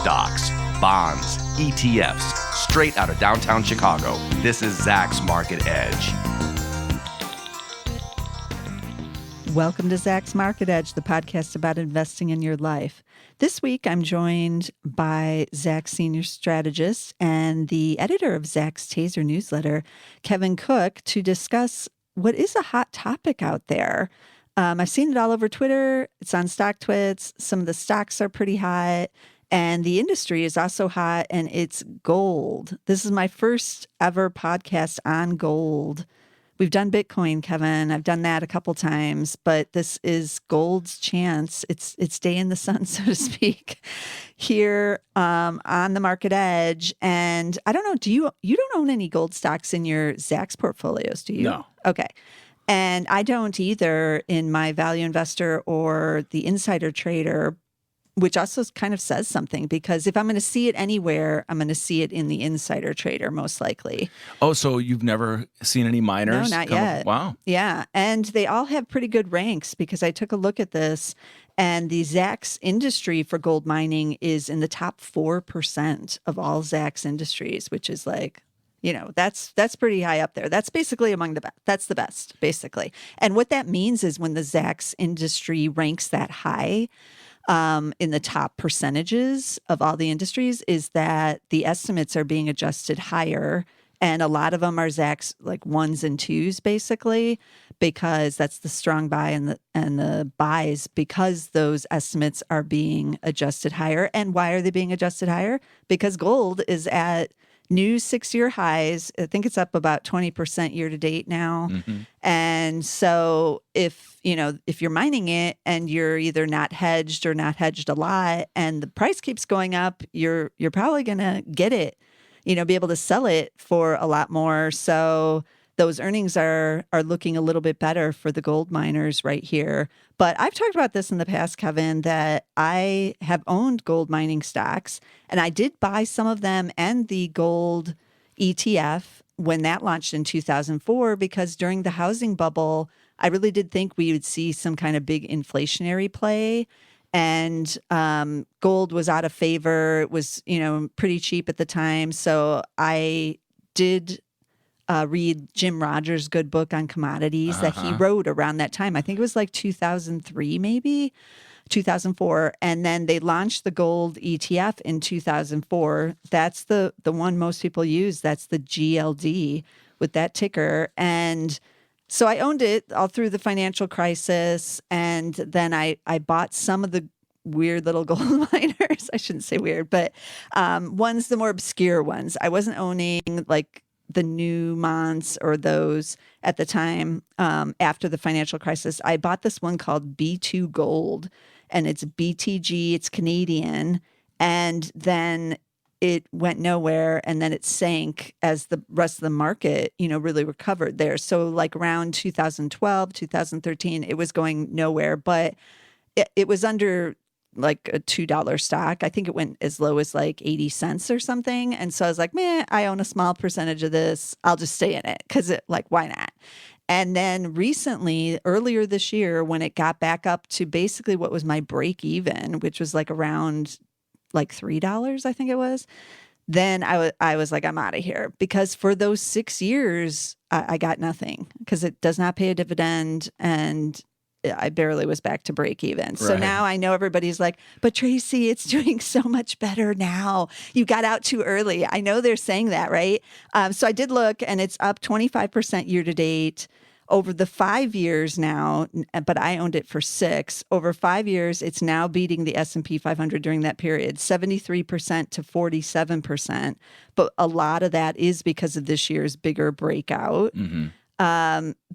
stocks, bonds, ETFs, straight out of downtown Chicago. This is Zach's Market Edge. Welcome to Zach's Market Edge, the podcast about investing in your life. This week, I'm joined by Zach's senior strategist and the editor of Zach's Taser newsletter, Kevin Cook, to discuss what is a hot topic out there. I've seen it all over Twitter. It's on StockTwits. Some of the stocks are pretty hot, and the industry is also hot, and it's gold. This is my first ever podcast on gold. We've done Bitcoin, Kevin. I've done that a couple times, but this is gold's chance. It's day in the sun, so to speak, here on the Market Edge. And I don't know, you don't own any gold stocks in your Zach's portfolios, do you? No. Okay. And I don't either in my value investor or the insider trader, which also kind of says something, because if I'm going to see it anywhere, I'm going to see it in the insider trader, most likely. Oh, so you've never seen any miners? No, not yet. Wow. Yeah. And they all have pretty good ranks, because I took a look at this, and the Zach's industry for gold mining is in the top 4% of all Zach's industries, which is like, you know, that's pretty high up there. That's basically among the best. That's the best, basically. And what that means is when the Zach's industry ranks that high, in the top percentages of all the industries, is that the estimates are being adjusted higher. And a lot of them are Zach's like ones and twos, basically, because that's the strong buy and the buys, because those estimates are being adjusted higher. And why are they being adjusted higher? Because gold is at new 6-year highs. I think it's up about 20% year to date now. Mm-hmm. And so if you're mining it and you're either not hedged or not hedged a lot, and the price keeps going up, you're probably going to get it, be able to sell it for a lot more. So those earnings are looking a little bit better for the gold miners right here. But I've talked about this in the past, Kevin, that I have owned gold mining stocks, and I did buy some of them and the gold ETF when that launched in 2004, because during the housing bubble, I really did think we would see some kind of big inflationary play. And gold was out of favor. It was, pretty cheap at the time. So I did read Jim Rogers' good book on commodities that he wrote around that time. I think it was like 2003, maybe 2004. And then they launched the gold ETF in 2004. That's the one most people use. That's the GLD with that ticker. And so I owned it all through the financial crisis. And then I bought some of the weird little gold miners. I shouldn't say weird, but ones, the more obscure ones. I wasn't owning like the Newmonts or those at the time after the financial crisis. I bought this one called B2 Gold, and it's BTG, it's Canadian. And then it went nowhere, and then it sank as the rest of the market, really recovered there. So like around 2012, 2013, it was going nowhere, but it was under like a $2 stock. I think it went as low as like 80 cents or something. And so I was like, I own a small percentage of this. I'll just stay in it, because why not? And then recently, earlier this year, when it got back up to basically what was my break even, which was like around like $3, I think it was, then I was like, I'm out of here, because for those 6 years, I got nothing, because it does not pay a dividend, and I barely was back to break even. So now I know everybody's like, but Tracy, it's doing so much better now. You got out too early. I know they're saying that, right? So I did look, and it's up 25% year to date over the 5 years now, but I owned it for 6. Over 5 years, it's now beating the S&P 500 during that period, 73% to 47%. But a lot of that is because of this year's bigger breakout. Mm-hmm.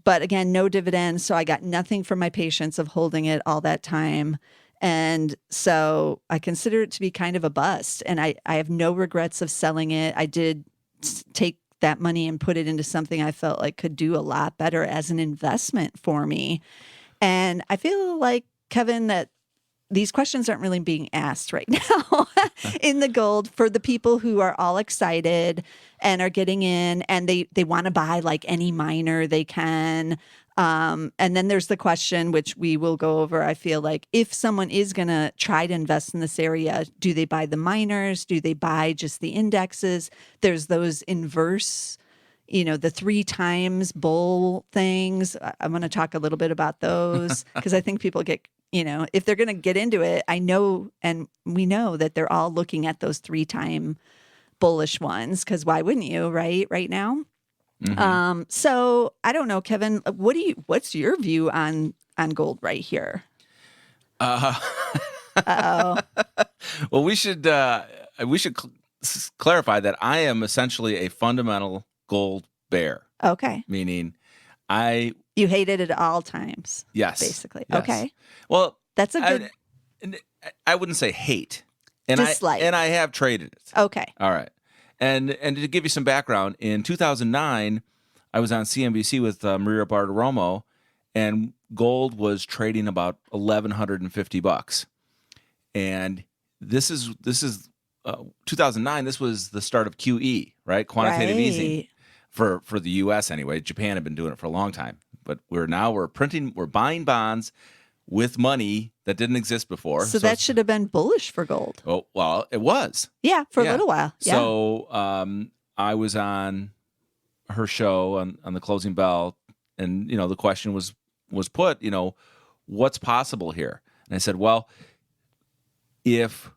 But again, no dividends. So I got nothing for my patience of holding it all that time. And so I consider it to be kind of a bust. And I have no regrets of selling it. I did take that money and put it into something I felt like could do a lot better as an investment for me. And I feel like, Kevin, that these questions aren't really being asked right now in the gold for the people who are all excited and are getting in, and they want to buy like any miner they can. And then there's the question, which we will go over. I feel like if someone is going to try to invest in this area, do they buy the miners? Do they buy just the indexes? There's those inverse, the 3 times bull things. I'm going to talk a little bit about those because I think people get, if they're going to get into it, I know, and we know that they're all looking at those 3-time bullish ones because why wouldn't you, right now? Mm-hmm. So I don't know, Kevin, what's your view on gold right here? Uh-oh. Well, we should clarify that I am essentially a fundamental gold bear, Okay. meaning You hate it at all times. yes, Basically. yes. Okay. Well, That's a good I wouldn't say hate, and dislike. I have traded it. Okay. All right. And to give you some background, in 2009, I was on CNBC with Maria Bartiromo, and gold was trading about $1,150. And this is 2009. This was the start of QE, right? Quantitative easing for the U.S. anyway. Japan had been doing it for a long time, but we're buying bonds with money that didn't exist before. So that should have been bullish for gold. Oh, well, it was. Yeah, for a little while. Yeah. So I was on her show on the Closing Bell, and the question was put, what's possible here? And I said, well, if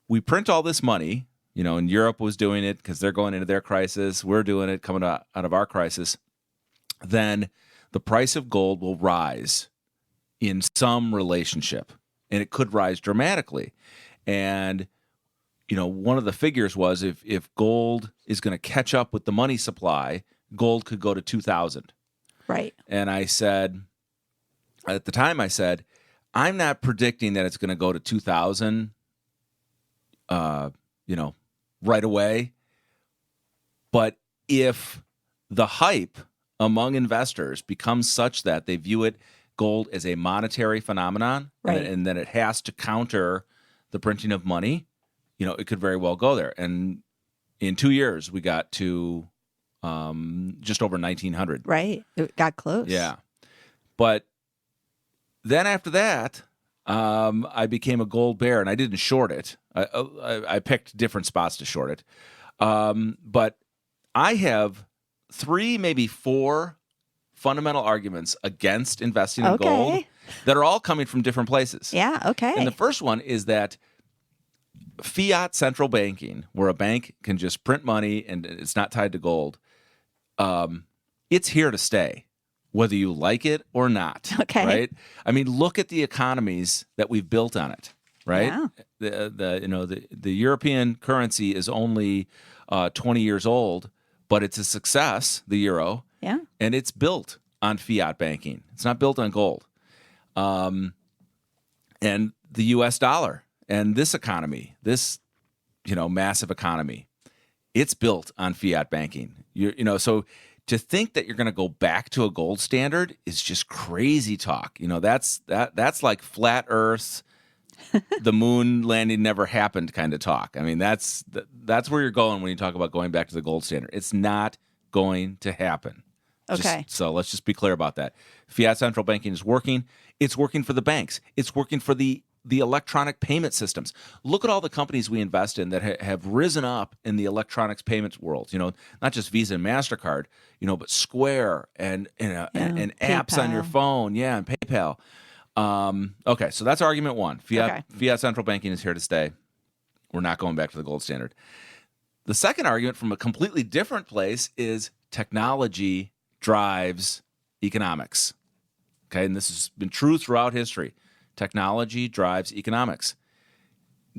we print all this money, and Europe was doing it because they're going into their crisis, we're doing it coming out of our crisis, then the price of gold will rise in some relationship, and it could rise dramatically. And one of the figures was if gold is going to catch up with the money supply, gold could go to 2,000. Right. And I said, at the time, I'm not predicting that it's going to go to 2,000, right away. But if the hype among investors becomes such that they view gold as a monetary phenomenon, right, and that it has to counter the printing of money, it could very well go there. And in 2 years, we got to just over 1,900. Right. It got close. Yeah. But then after that, I became a gold bear, and I didn't short it. I picked different spots to short it. But I have 3, maybe 4 fundamental arguments against investing in gold that are all coming from different places. Yeah, okay. And the first one is that fiat central banking, where a bank can just print money and it's not tied to gold, it's here to stay, whether you like it or not. Okay. Right? I mean, look at the economies that we've built on it. Right? Yeah. The European currency is only 20 years old, but it's a success, the euro. Yeah. And it's built on fiat banking. It's not built on gold. And the U.S. dollar and this economy, this, massive economy, it's built on fiat banking. So to think that you're going to go back to a gold standard is just crazy talk. That's like flat Earth, the moon landing never happened kind of talk. I mean, that's where you're going when you talk about going back to the gold standard. It's not going to happen. Okay. So let's just be clear about that. Fiat central banking is working. It's working for the banks. It's working for the electronic payment systems. Look at all the companies we invest in that have risen up in the electronics payments world. Not just Visa and MasterCard, but Square and apps on your phone. Yeah, and PayPal. Okay, so that's argument 1. Fiat central banking is here to stay. We're not going back to the gold standard. The second argument from a completely different place is technology drives economics. Okay, and this has been true throughout history. Technology drives economics.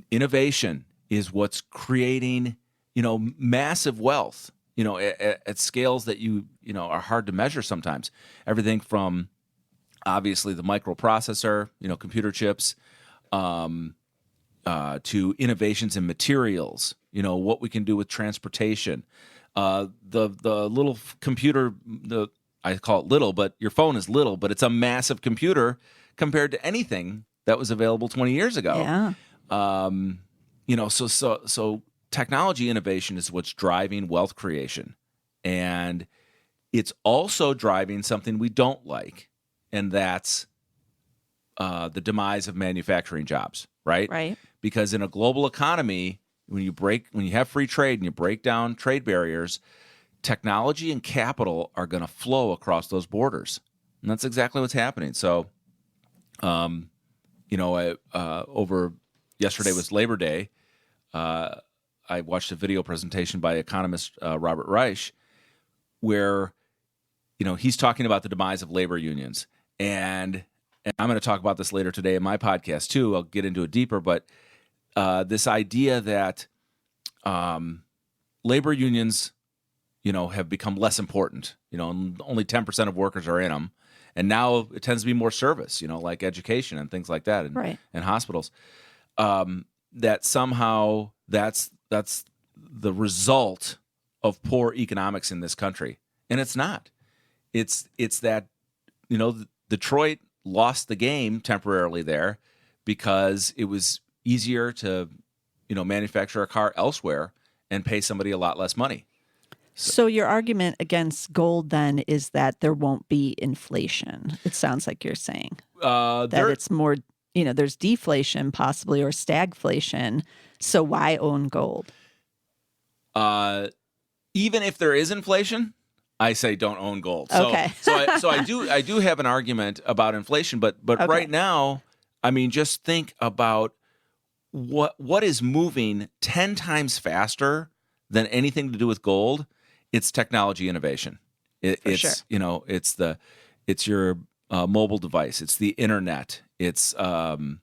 Innovation is what's creating, massive wealth, at scales that are hard to measure sometimes. Everything from obviously the microprocessor, computer chips, to innovations in materials, what we can do with transportation. The little computer, I call it little, but your phone is little, but it's a massive computer compared to anything that was available 20 years ago. Yeah. So technology innovation is what's driving wealth creation. And It's also driving something we don't like, and that's the demise of manufacturing jobs, right? Right. Because in a global economy, when you have free trade and you break down trade barriers, technology and capital are going to flow across those borders, and that's exactly what's happening. So, over yesterday was Labor Day. I watched a video presentation by economist Robert Reich, where he's talking about the demise of labor unions, and I'm going to talk about this later today in my podcast too. I'll get into it deeper, but this idea that labor unions, have become less important. And only 10% of workers are in them, and now it tends to be more service, like education and things like that, and hospitals. That somehow that's the result of poor economics in this country, and it's not. It's that Detroit lost the game temporarily there because it was easier to manufacture a car elsewhere and pay somebody a lot less money. So your argument against gold then is that there won't be inflation. It sounds like you're saying that it's more, there's deflation possibly or stagflation. So why own gold? Even if there is inflation, I say don't own gold. Okay. So I do have an argument about inflation, but Okay. right now, I mean, just think about what is moving 10 times faster than anything to do with gold. It's technology innovation. It's your mobile device. It's the internet. It's the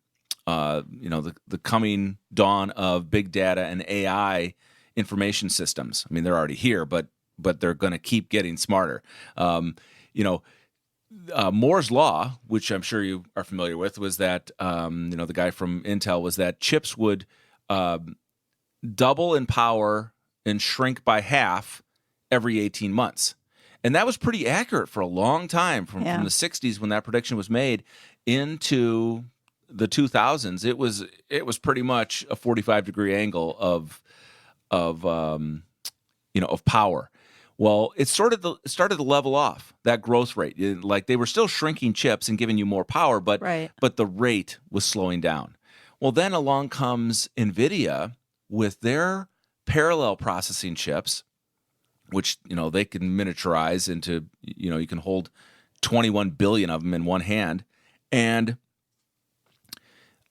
coming dawn of big data and AI information systems. I mean, they're already here, but they're going to keep getting smarter. Moore's law, which I'm sure you are familiar with, was that the guy from Intel was that chips would double in power and shrink by half every 18 months. And that was pretty accurate for a long time, from the 60s when that prediction was made into the 2000s. It was pretty much a 45-degree angle of power. Well, it started to level off, that growth rate. Like, they were still shrinking chips and giving you more power, but the rate was slowing down. Well, then along comes NVIDIA with their parallel processing chips, which they can miniaturize into, you can hold 21 billion of them in one hand, and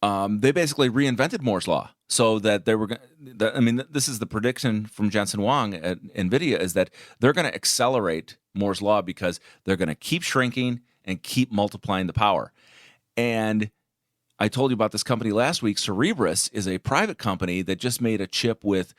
they basically reinvented Moore's law. So that they were going. This is the prediction from Jensen Huang at NVIDIA, is that they're going to accelerate Moore's law because they're going to keep shrinking and keep multiplying the power. And I told you about this company last week. Cerebras is a private company that just made a chip with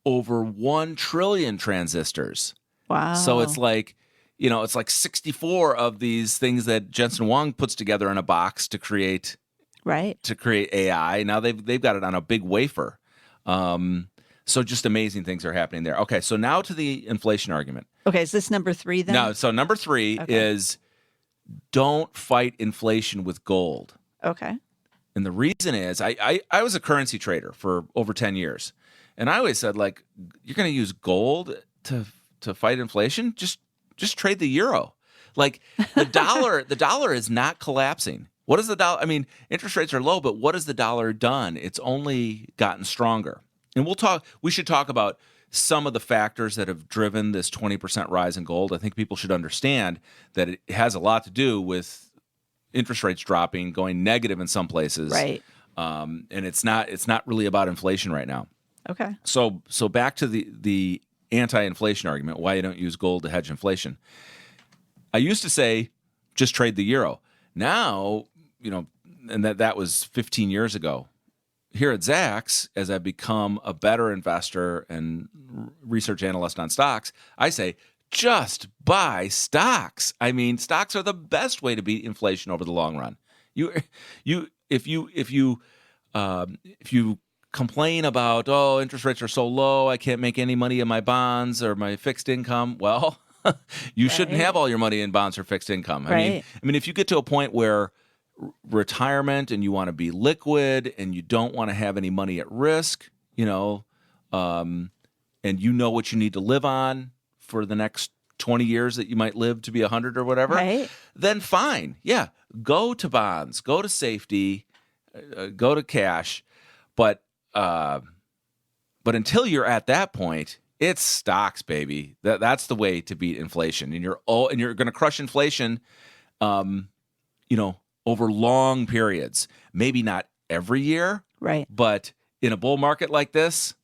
over 1 trillion transistors. Wow! So it's like, it's like 64 of these things that Jensen Huang puts together in a box to create. Right. To create AI. Now they've got it on a big wafer. So just amazing things are happening there. Okay, so now to the inflation argument. Okay, is this number 3 then? No, so number 3 is don't fight inflation with gold. Okay. And the reason is I was a currency trader for over 10 years. And I always said, like, you're going to use gold to fight inflation? Just trade the euro. Like, the dollar is not collapsing. What is the dollar? I mean, interest rates are low, but what has the dollar done? It's only gotten stronger. And we should talk about some of the factors that have driven this 20% rise in gold. I think people should understand that it has a lot to do with interest rates dropping, going negative in some places. Right. And it's not really about inflation right now. Okay. So back to the anti-inflation argument, why you don't use gold to hedge inflation. I used to say, just trade the euro. Now, and that was 15 years ago. Here at Zacks, as I've become a better investor and research analyst on stocks, I say, just buy stocks. I mean, stocks are the best way to beat inflation over the long run. If you complain about, interest rates are so low, I can't make any money in my bonds or my fixed income, well, you shouldn't have all your money in bonds or fixed income. I mean, if you get to a point where retirement and you want to be liquid and you don't want to have any money at risk, and you know what you need to live on for the next 20 years that you might live to be 100 or whatever, Right. then fine. Yeah, go to bonds, go to safety, go to cash. But until you're at that point, it's stocks, baby. That's the way to beat inflation. And you're going to crush inflation, over long periods. Maybe not every year, Right. but in a bull market like this,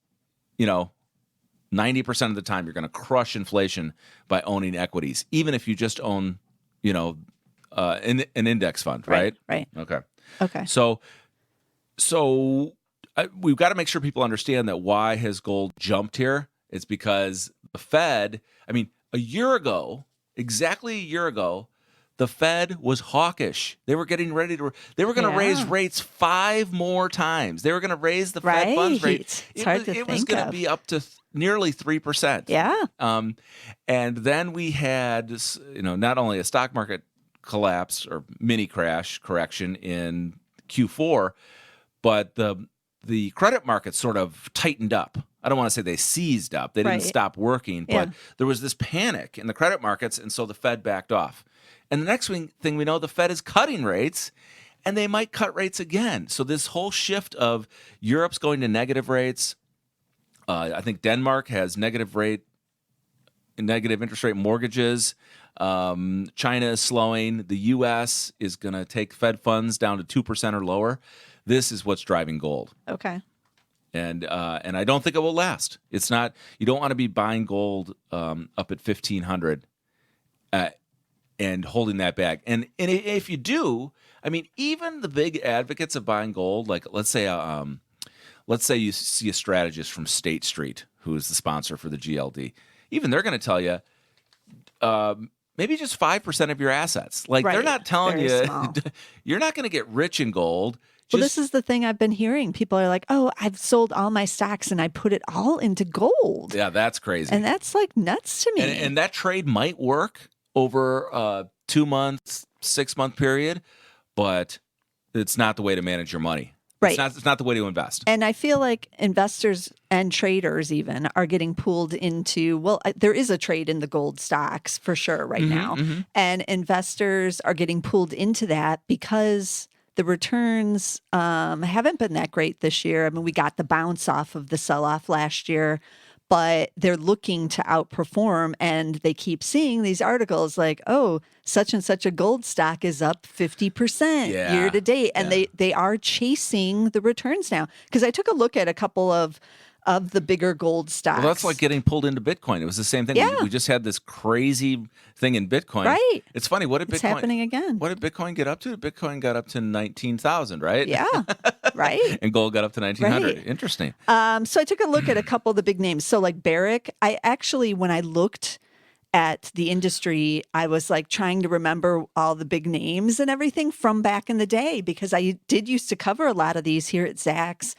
90% of the time you're going to crush inflation by owning equities, even if you just own, an index fund, right? Right. Okay. So we've got to make sure people understand that why has gold jumped here. It's because the Fed, exactly a year ago, the Fed was hawkish. They were getting ready they were going to raise rates 5 more times. They were going to raise the Fed funds rate. It was going to be up to nearly 3%. Yeah. And then we had, not only a stock market collapse or mini correction in Q4, but the credit markets sort of tightened up. I don't want to say they seized up. They didn't stop working, but there was this panic in the credit markets, and so the Fed backed off. And the next thing we know, the Fed is cutting rates, and they might cut rates again. So this whole shift of Europe's going to negative rates. I think Denmark has negative interest rate mortgages. China is slowing. The U.S. is going to take Fed funds down to 2% or lower. This is what's driving gold. Okay. And I don't think it will last. It's not. You don't want to be buying gold up at 1,500 and holding that back. And if you do, even the big advocates of buying gold, like let's say you see a strategist from State Street who is the sponsor for the GLD. Even they're going to tell you maybe just 5% of your assets. Like they're not telling you you're not going to get rich in gold. Well, this is the thing I've been hearing. People are like, oh, I've sold all my stocks and I put it all into gold. Yeah, that's crazy. And that's like nuts to me. And that trade might work over a 2-month, 6-month period, but it's not the way to manage your money. Right. It's not the way to invest. And I feel like investors and traders even are getting pulled into, there is a trade in the gold stocks for sure right now. Mm-hmm. And investors are getting pulled into that because the returns haven't been that great this year. We got the bounce off of the sell-off last year, but they're looking to outperform, and they keep seeing these articles like, oh, such and such a gold stock is up 50% year to date. And they are chasing the returns now. Because I took a look at a couple of the bigger gold stocks. Well, that's like getting pulled into Bitcoin. It was the same thing. Yeah. We just had this crazy thing in Bitcoin. Right. It's funny. It's happening again. What did Bitcoin get up to? Bitcoin got up to 19,000, right? Yeah. Right. And gold got up to 1,900. Right. Interesting. So I took a look at a couple of the big names. So like Barrick, when I looked at the industry, I was like trying to remember all the big names and everything from back in the day, because I did used to cover a lot of these here at Zacks,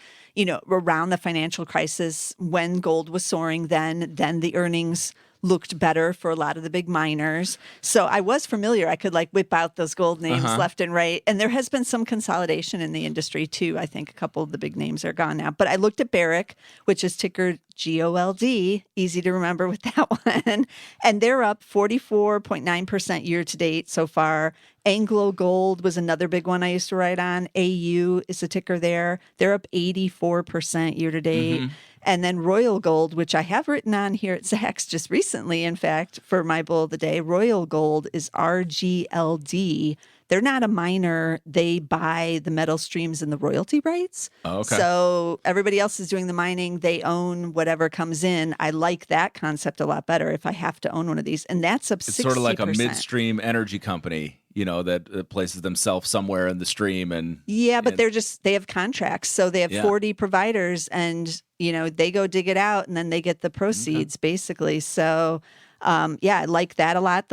around the financial crisis when gold was soaring. Then the earnings looked better for a lot of the big miners. So I was familiar. I could like whip out those gold names left and right. And there has been some consolidation in the industry too. I think a couple of the big names are gone now. But I looked at Barrick, which is ticker GOLD, easy to remember with that one. And they're up 44.9% year to date so far. Anglo Gold was another big one I used to write on. AU is the ticker there. They're up 84% year to date. Mm-hmm. And then Royal Gold, which I have written on here at Zacks just recently, in fact, for my bull of the day. Royal Gold is RGLD. They're not a miner. They buy the metal streams and the royalty rights. Oh, okay. So everybody else is doing the mining. They own whatever comes in. I like that concept a lot better if I have to own one of these. And that's up 60%. It's sort of like a midstream energy company, that places themselves somewhere in the stream. But they have contracts. So they have 40 providers, and, they go dig it out and then they get the proceeds basically. So, I like that a lot.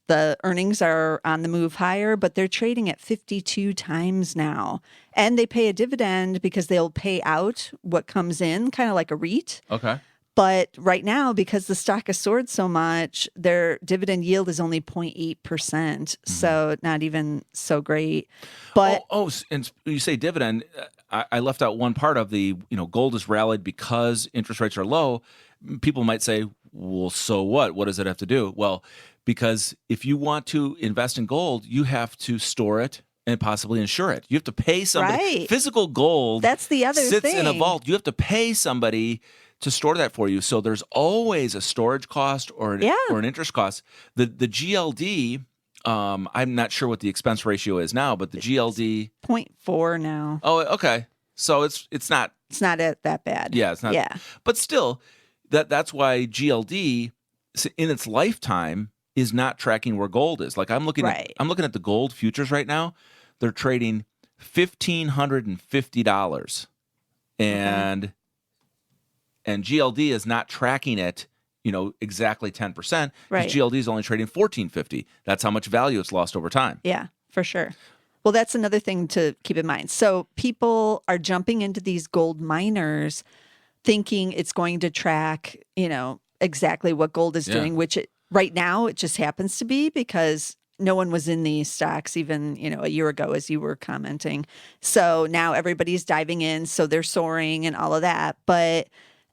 The earnings are on the move higher, but they're trading at 52 times now. And they pay a dividend because they'll pay out what comes in, kind of like a REIT. Okay. But right now, because the stock has soared so much, their dividend yield is only 0.8%. Mm-hmm. So not even so great. But and you say dividend, I left out one part of the, gold has rallied because interest rates are low. People might say, well, so what? What does it have to do? Well, because if you want to invest in gold, you have to store it and possibly insure it. You have to pay somebody. Right. Physical gold That's the other sits in a thing. vault. You have to pay somebody to store that for you. So there's always a storage cost or an interest cost. The GLD, I'm not sure what the expense ratio is now, but the GLD 0.4 now. Oh, okay. So it's not. It's not that bad. Yeah, it's not. Yeah. But still, that's why GLD in its lifetime is not tracking where gold is. Like I'm looking at the gold futures right now. They're trading $1,550, and GLD is not tracking it. Exactly 10%. Right. GLD is only trading $1,450. That's how much value it's lost over time. Yeah, for sure. Well, that's another thing to keep in mind. So people are jumping into these gold miners thinking it's going to track, exactly what gold is doing, which right now it just happens to be because no one was in these stocks even, a year ago, as you were commenting. So now everybody's diving in. So they're soaring and all of that. But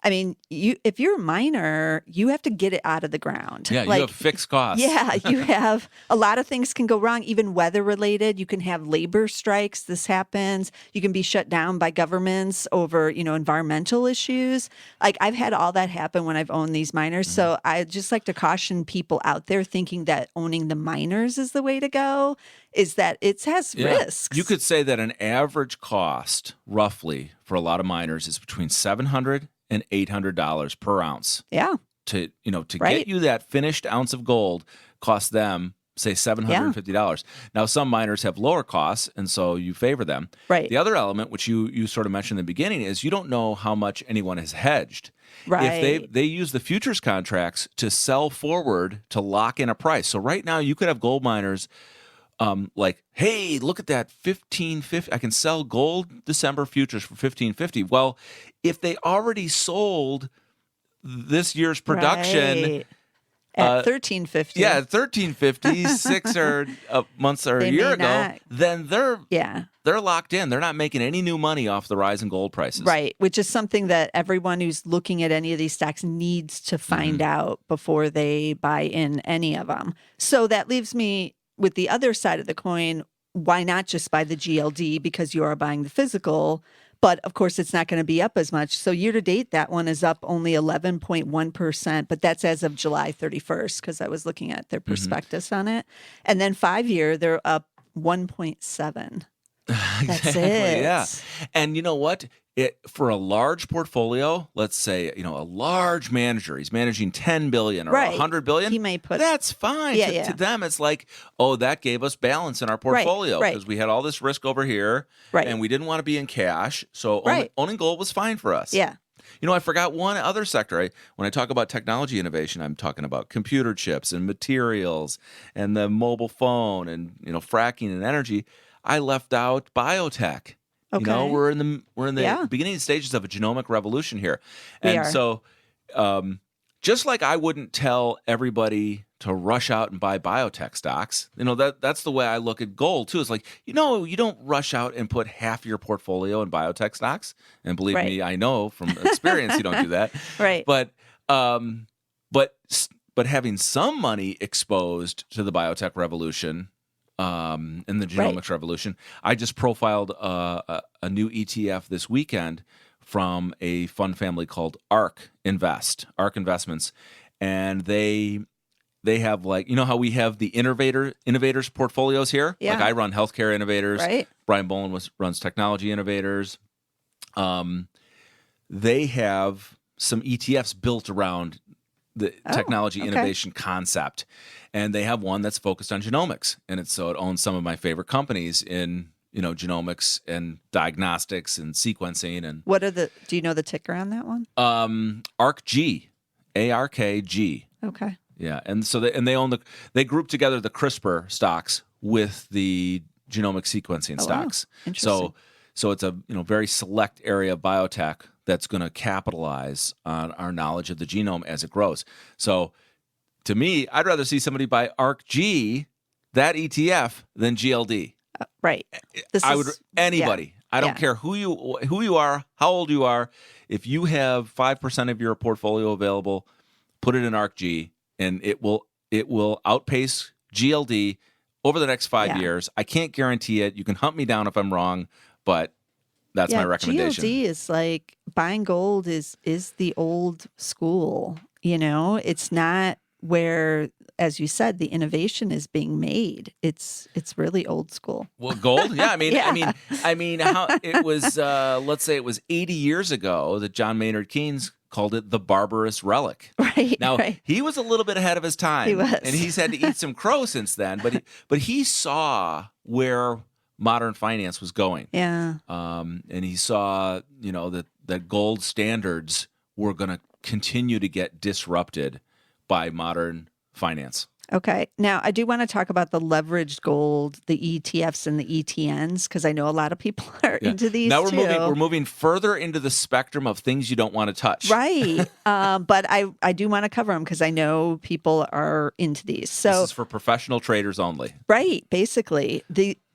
I mean, if you're a miner, you have to get it out of the ground. Yeah, you have fixed costs. Yeah, you have a lot of things can go wrong, even weather related. You can have labor strikes. This happens. You can be shut down by governments over, environmental issues. Like I've had all that happen when I've owned these miners. Mm-hmm. So I just like to caution people out there thinking that owning the miners is the way to go, is that it has risks. You could say that an average cost, roughly, for a lot of miners is between $700 and $800 per ounce. Yeah. To get you that finished ounce of gold costs them, say, $750. Now, some miners have lower costs, and so you favor them. Right. The other element, which you sort of mentioned in the beginning, is you don't know how much anyone has hedged. Right. If they use the futures contracts to sell forward to lock in a price. So right now, you could have gold miners like, hey, look at that, $1,550. I can sell gold December futures for $1,550. Well, if they already sold this year's production at $1,350, at $1,350 6 months or a year ago, then they're locked in. They're not making any new money off the rise in gold prices. Right, which is something that everyone who's looking at any of these stocks needs to find out before they buy in any of them. So that leaves me with the other side of the coin. Why not just buy the GLD because you are buying the physical? But of course, it's not going to be up as much. So year to date, that one is up only 11.1%, but that's as of July 31st because I was looking at their prospectus on it. And then 5-year, they're up 1.7. That's it. Yeah. And you know what? For a large portfolio, let's say, a large manager, he's managing 10 billion or 100 billion. He may put that's fine. To them, it's like, oh, that gave us balance in our portfolio because we had all this risk over here and we didn't want to be in cash. So owning gold was fine for us. Yeah. I forgot one other sector. When I talk about technology innovation, I'm talking about computer chips and materials and the mobile phone and, fracking and energy. I left out biotech. Okay. We're in the beginning stages of a genomic revolution here. And so just like I wouldn't tell everybody to rush out and buy biotech stocks, that's the way I look at gold too. It's like, you don't rush out and put half your portfolio in biotech stocks. And believe me, I know from experience you don't do that. Right. But having some money exposed to the biotech revolution in the genomics revolution. I just profiled a new ETF this weekend from a fund family called ARK Investments, and they have, like, how we have the innovators portfolios here. Yeah. Like I run healthcare innovators. Right. Brian Boland runs technology innovators. They have some ETFs built around the technology innovation concept. And they have one that's focused on genomics. And it owns some of my favorite companies in, genomics and diagnostics and sequencing. And do you know the ticker on that one? ARKG, ARKG. Okay. Yeah. And so they group together the CRISPR stocks with the genomic sequencing stocks. Wow. Interesting. So it's a very select area of biotech that's going to capitalize on our knowledge of the genome as it grows. So to me, I'd rather see somebody buy ARKG, that ETF, than GLD. Right. Anybody. I don't care who you are, how old you are. If you have 5% of your portfolio available, put it in ARCG, and it will outpace GLD over the next 5 years. I can't guarantee it. You can hunt me down if I'm wrong, but that's my recommendation. GLD is like buying gold is the old school. It's not where, as you said, the innovation is being made. It's really old school. Well, gold, yeah. I mean, how it was. Let's say it was 80 years ago that John Maynard Keynes called it the barbarous relic. Right. Now right. he was a little bit ahead of his time. He was. And he's had to eat some crow since then. But he saw where modern finance was going. Yeah. And he saw, that gold standards were going to continue to get disrupted by modern finance. Okay. Now, I do want to talk about the leveraged gold, the ETFs and the ETNs, because I know a lot of people are into these now too. We're moving further into the spectrum of things you don't want to touch. Right. But I do want to cover them because I know people are into these. So this is for professional traders only. Right. Basically.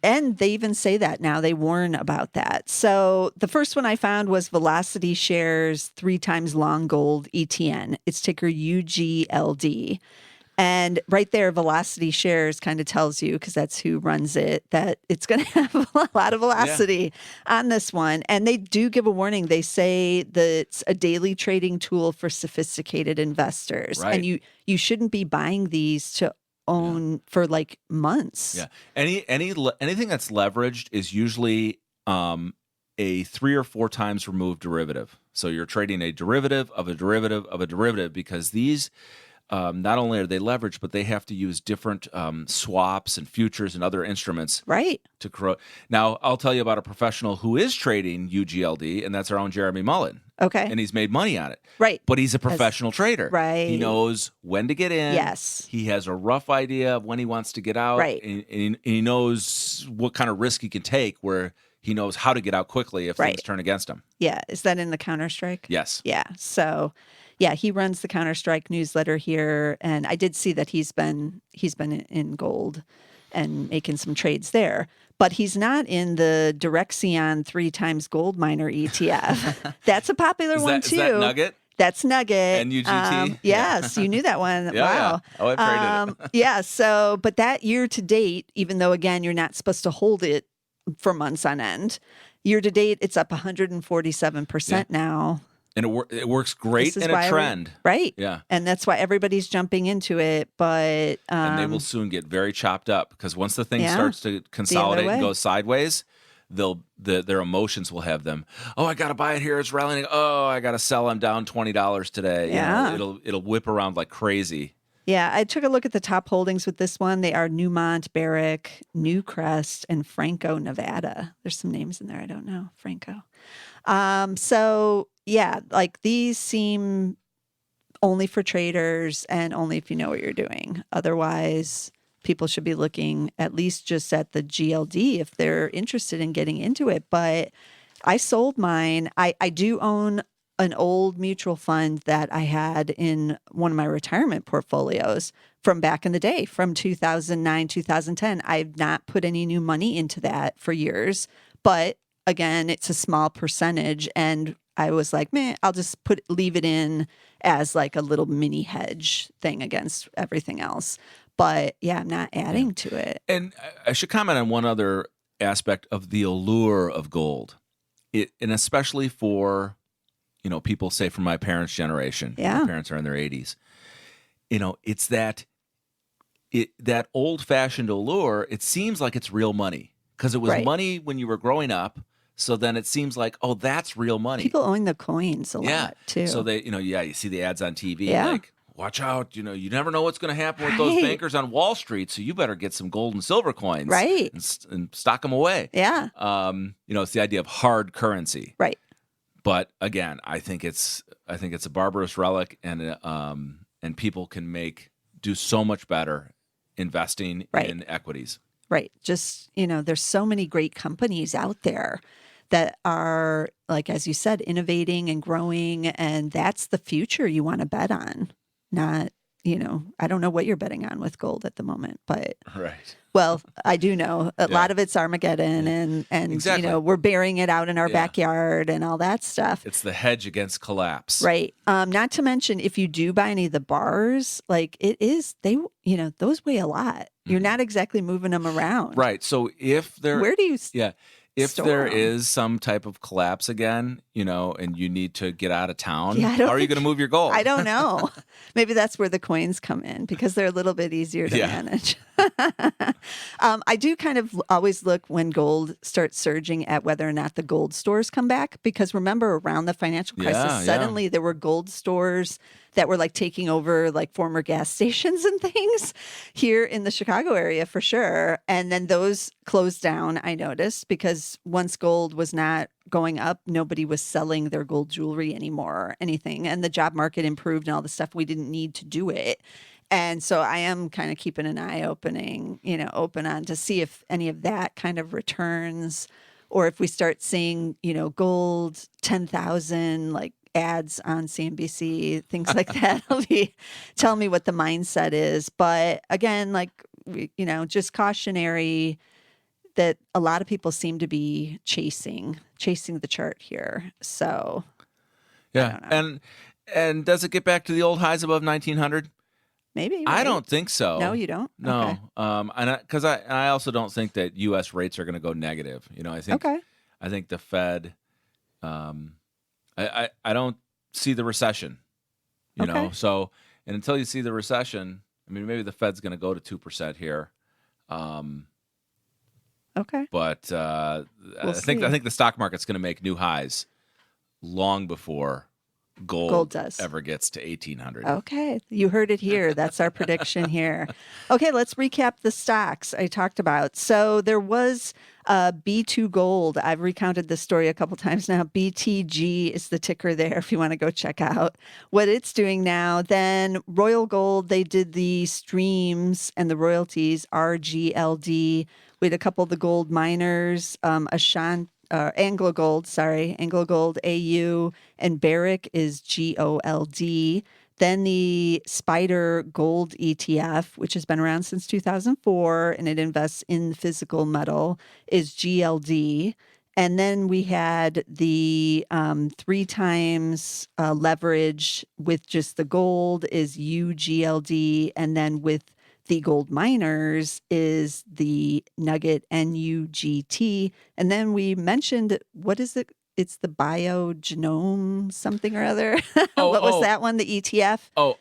And they even say that now. They warn about that. So the first one I found was Velocity Shares 3 times long gold ETN. It's ticker UGLD. And right there, Velocity Shares kind of tells you, because that's who runs it, that it's going to have a lot of velocity on this one. And they do give a warning. They say that it's a daily trading tool for sophisticated investors. Right. And you shouldn't be buying these to own for like months. Yeah. Anything that's leveraged is usually a 3 or 4 times removed derivative. So you're trading a derivative of a derivative of a derivative, because these not only are they leveraged, but they have to use different swaps and futures and other instruments. Right. To corrode. Now, I'll tell you about a professional who is trading UGLD, and that's our own Jeremy Mullen. Okay. And he's made money on it. Right. But he's a professional trader. Right. He knows when to get in. Yes. He has a rough idea of when he wants to get out. Right. And he knows what kind of risk he can take, where he knows how to get out quickly if things turn against him. Yeah. Is that in the Counter-Strike? Yes. Yeah. So, yeah, he runs the Counter-Strike newsletter here, and I did see that he's been in gold and making some trades there. But he's not in the Direxion 3 times gold miner ETF. That's a popular one too. Is that NUGT? That's NUGT. NUGT? Yes, you knew that one. Yeah, wow. Yeah. Oh, I traded it. Yeah. So, but that year to date, even though again you're not supposed to hold it for months on end, year to date it's up 147% now. And it works great in a trend. Right. Yeah. And that's why everybody's jumping into it. But and they will soon get very chopped up, because once the thing starts to consolidate and go sideways, their emotions will have them. Oh, I got to buy it here. It's rallying. Oh, I got to sell. I'm down $20 today. Yeah. It'll whip around like crazy. Yeah, I took a look at the top holdings with this one. They are Newmont, Barrick, Newcrest, and Franco, Nevada. There's some names in there I don't know. Franco. So yeah, like these seem only for traders and only if you know what you're doing. Otherwise, people should be looking at least just at the GLD if they're interested in getting into it. But I sold mine. I do own an old mutual fund that I had in one of my retirement portfolios from back in the day, from 2009, 2010. I've not put any new money into that for years, but again, it's a small percentage. And I was like, man, I'll just leave it in as like a little mini hedge thing against everything else. But yeah, I'm not adding to it. And I should comment on one other aspect of the allure of gold. And especially for, people say from my parents' generation. Yeah. My parents are in their 80s. It's that old-fashioned allure. It seems like it's real money, because it was money when you were growing up. So then it seems like, oh, that's real money. People own the coins a lot too. So they, you see the ads on TV, Yeah. like, watch out, you never know what's going to happen with those bankers on Wall Street. So you better get some gold and silver coins, Right. and stock them away. Yeah. It's the idea of hard currency, Right. But again, I think it's a barbarous relic, and people can do so much better investing in equities. Right. Just, there's so many great companies out there that are, like, as you said, innovating and growing. And that's the future you want to bet on, not, I don't know what you're betting on with gold at the moment, but Right. well, I do know a Yeah. lot of it's Armageddon and Exactly. we're burying it out in our Yeah. backyard and all that stuff. It's the hedge against collapse. Right. Not to mention if you do buy any of the bars, like those weigh a lot. You're not exactly moving them around. Right. So if there, Where do you if store there 'em? is some type of collapse again, and you need to get out of town, Yeah, I don't how are you think- going to move your gold? I don't know. Maybe that's where the coins come in because they're a little bit easier to Yeah. manage. I do kind of always look when gold starts surging at whether or not the gold stores come back because remember around the financial crisis, Yeah, yeah. suddenly there were gold stores that were like taking over like former gas stations and things here in the Chicago area for sure. And then those closed down, I noticed, because once gold was not going up, nobody was selling their gold jewelry anymore or anything. And the job market improved and all the stuff. We didn't need to do it. And so I am kind of keeping an eye open on to see if any of that kind of returns or if we start seeing, gold 10,000 like ads on CNBC, things like that. Tell me what the mindset is. But again, like, just cautionary that a lot of people seem to be chasing the chart here. So Yeah. And does it get back to the old highs above 1900? maybe. I right? don't think so. No, you don't? No. Okay. And because I also don't think that U.S. rates are going to go negative. I think Okay. I think the Fed. I don't see the recession. Okay. So and until you see the recession, I mean, maybe the Fed's going to go to 2% here. Okay. But I think the stock market's going to make new highs long before gold does. ever gets to 1800. Okay. You heard it here. That's our prediction here. Okay, let's recap the stocks I talked about. So there was B2 Gold. I've recounted this story a couple times now. BTG is the ticker there if you want to go check out what it's doing now. Then Royal Gold, they did the streams and the royalties, RGLD. We had a couple of the gold miners, Anglo Gold, AU, and Barrick is GOLD. Then the Spider Gold ETF, which has been around since 2004, and it invests in physical metal, is GLD. And then we had the 3 times leverage with just the gold is UGLD, and then with the gold miners is the NUGT, NUGT. And then we mentioned, what is it? It's the biogenome something or other. What was that one? The ETF? The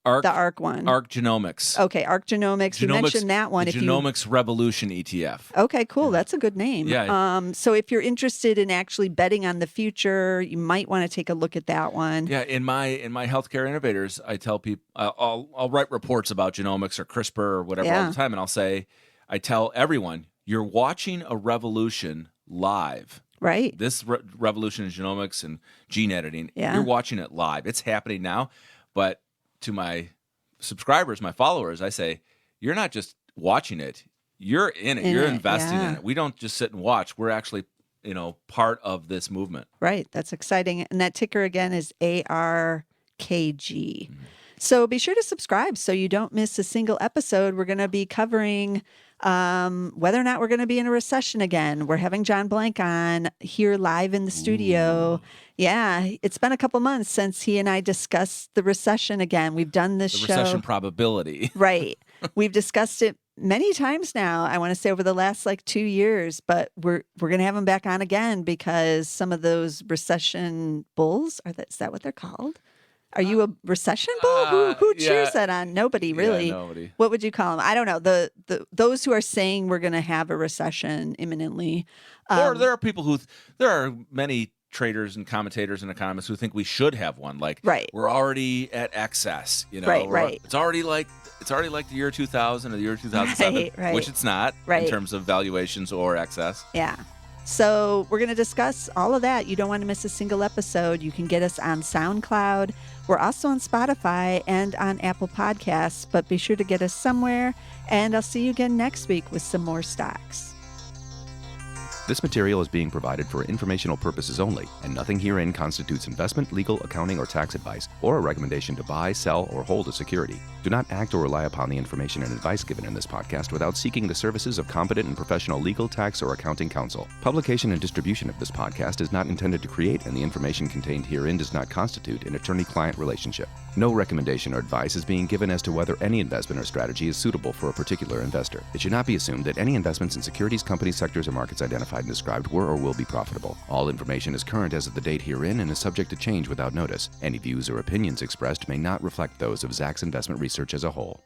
ARC one. ARC Genomics. Okay, ARC Genomics. We mentioned that one. The Genomics Revolution ETF. Okay, cool. That's a good name. Yeah. So if you're interested in actually betting on the future, you might want to take a look at that one. Yeah, in my healthcare innovators, I tell people I'll write reports about genomics or CRISPR or whatever all the time, and I tell everyone, you're watching a revolution live. Right. This revolution in genomics and gene editing, Yeah. you're watching it live. It's happening now. But to my subscribers, my followers, I say, you're not just watching it. You're in it. You're investing in it. We don't just sit and watch. We're actually, part of this movement. Right. That's exciting. And that ticker again is ARKG. So be sure to subscribe so you don't miss a single episode. We're going to be covering whether or not we're going to be in a recession again. We're having John Blank on here live in the studio. Ooh. Yeah, it's been a couple months since he and I discussed the recession again. We've done this show. Recession probability. Right. We've discussed it many times now, I want to say over the last 2 years, but we're going to have him back on again because some of those recession bulls, is that what they're called? Are you a recession bull? Who cheers that on? Nobody, really. Yeah, nobody. What would you call them? I don't know. Those who are saying we're going to have a recession imminently. Or there are many traders and commentators and economists who think we should have one. Right. We're already at excess. Right. It's already like the year 2000 or the year 2007, right. which it's not in terms of valuations or excess. Yeah. So we're going to discuss all of that. You don't want to miss a single episode. You can get us on SoundCloud. We're also on Spotify and on Apple Podcasts, but be sure to get us somewhere. And I'll see you again next week with some more stocks. This material is being provided for informational purposes only, and nothing herein constitutes investment, legal, accounting, or tax advice, or a recommendation to buy, sell, or hold a security. Do not act or rely upon the information and advice given in this podcast without seeking the services of competent and professional legal, tax, or accounting counsel. Publication and distribution of this podcast is not intended to create, and the information contained herein does not constitute an attorney-client relationship. No recommendation or advice is being given as to whether any investment or strategy is suitable for a particular investor. It should not be assumed that any investments in securities, companies, sectors, or markets identified and described were or will be profitable. All information is current as of the date herein and is subject to change without notice. Any views or opinions expressed may not reflect those of Zacks Investment Research as a whole.